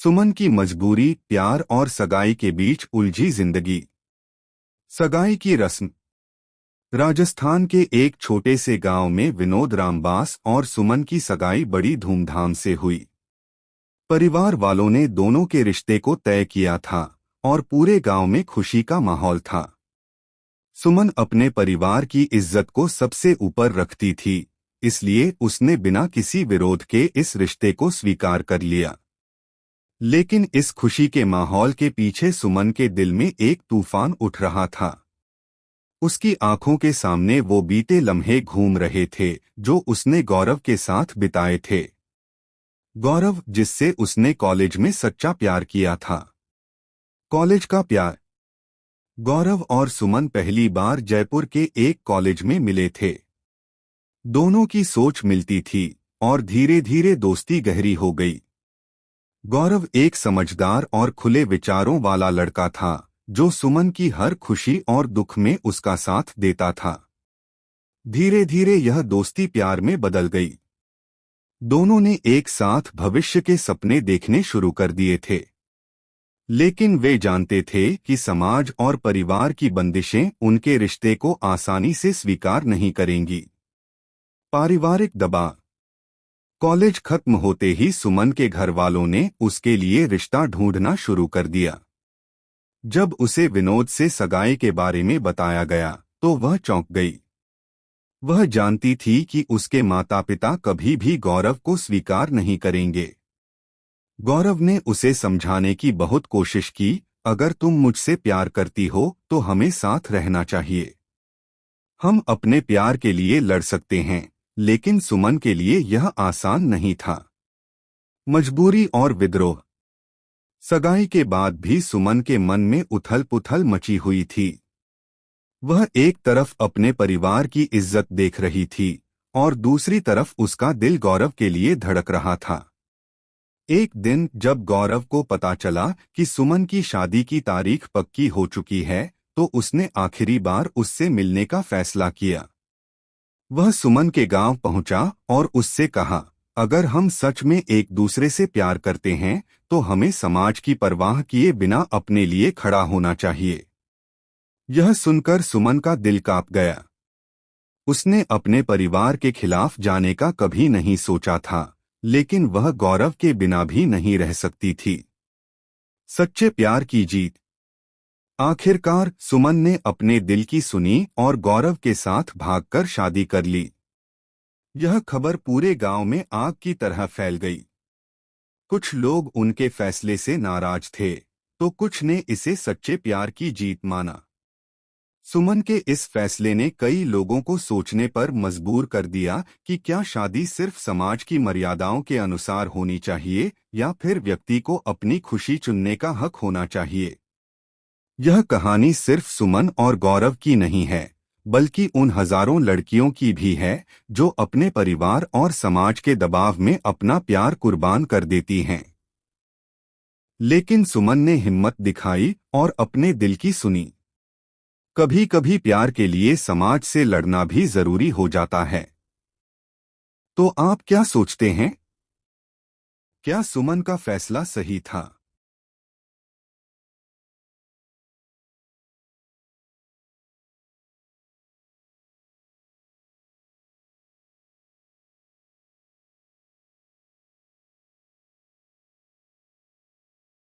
सुमन की मजबूरी, प्यार और सगाई के बीच उलझी जिंदगी। सगाई की रस्म। राजस्थान के एक छोटे से गांव में विनोद रामबास और सुमन की सगाई बड़ी धूमधाम से हुई। परिवार वालों ने दोनों के रिश्ते को तय किया था और पूरे गांव में खुशी का माहौल था। सुमन अपने परिवार की इज्जत को सबसे ऊपर रखती थी, इसलिए उसने बिना किसी विरोध के इस रिश्ते को स्वीकार कर लिया। लेकिन इस खुशी के माहौल के पीछे सुमन के दिल में एक तूफान उठ रहा था। उसकी आंखों के सामने वो बीते लम्हे घूम रहे थे जो उसने गौरव के साथ बिताए थे। गौरव, जिससे उसने कॉलेज में सच्चा प्यार किया था। कॉलेज का प्यार। गौरव और सुमन पहली बार जयपुर के एक कॉलेज में मिले थे। दोनों की सोच मिलती थी और धीरे धीरे दोस्ती गहरी हो गई। गौरव एक समझदार और खुले विचारों वाला लड़का था जो सुमन की हर खुशी और दुख में उसका साथ देता था। धीरे धीरे यह दोस्ती प्यार में बदल गई। दोनों ने एक साथ भविष्य के सपने देखने शुरू कर दिए थे, लेकिन वे जानते थे कि समाज और परिवार की बंदिशें उनके रिश्ते को आसानी से स्वीकार नहीं करेंगी। पारिवारिक दबाव। कॉलेज खत्म होते ही सुमन के घर वालों ने उसके लिए रिश्ता ढूंढना शुरू कर दिया। जब उसे विनोद से सगाई के बारे में बताया गया तो वह चौंक गई। वह जानती थी कि उसके माता पिता कभी भी गौरव को स्वीकार नहीं करेंगे। गौरव ने उसे समझाने की बहुत कोशिश की, अगर तुम मुझसे प्यार करती हो तो हमें साथ रहना चाहिए। हम अपने प्यार के लिए लड़ सकते हैं, लेकिन सुमन के लिए यह आसान नहीं था। मजबूरी और विद्रोह। सगाई के बाद भी सुमन के मन में उथल पुथल मची हुई थी। वह एक तरफ अपने परिवार की इज्जत देख रही थी और दूसरी तरफ उसका दिल गौरव के लिए धड़क रहा था। एक दिन जब गौरव को पता चला कि सुमन की शादी की तारीख पक्की हो चुकी है, तो उसने आखिरी बार उससे मिलने का फैसला किया। वह सुमन के गांव पहुंचा और उससे कहा, अगर हम सच में एक दूसरे से प्यार करते हैं तो हमें समाज की परवाह किए बिना अपने लिए खड़ा होना चाहिए। यह सुनकर सुमन का दिल कांप गया। उसने अपने परिवार के खिलाफ जाने का कभी नहीं सोचा था, लेकिन वह गौरव के बिना भी नहीं रह सकती थी। सच्चे प्यार की जीत। आखिरकार सुमन ने अपने दिल की सुनी और गौरव के साथ भागकर शादी कर ली। यह खबर पूरे गांव में आग की तरह फैल गई। कुछ लोग उनके फैसले से नाराज थे, तो कुछ ने इसे सच्चे प्यार की जीत माना। सुमन के इस फैसले ने कई लोगों को सोचने पर मजबूर कर दिया कि क्या शादी सिर्फ समाज की मर्यादाओं के अनुसार होनी चाहिए या फिर व्यक्ति को अपनी खुशी चुनने का हक होना चाहिए। यह कहानी सिर्फ सुमन और गौरव की नहीं है, बल्कि उन हजारों लड़कियों की भी है जो अपने परिवार और समाज के दबाव में अपना प्यार कुर्बान कर देती हैं। लेकिन सुमन ने हिम्मत दिखाई और अपने दिल की सुनी। कभी कभी प्यार के लिए समाज से लड़ना भी जरूरी हो जाता है। तो आप क्या सोचते हैं? क्या सुमन का फैसला सही था?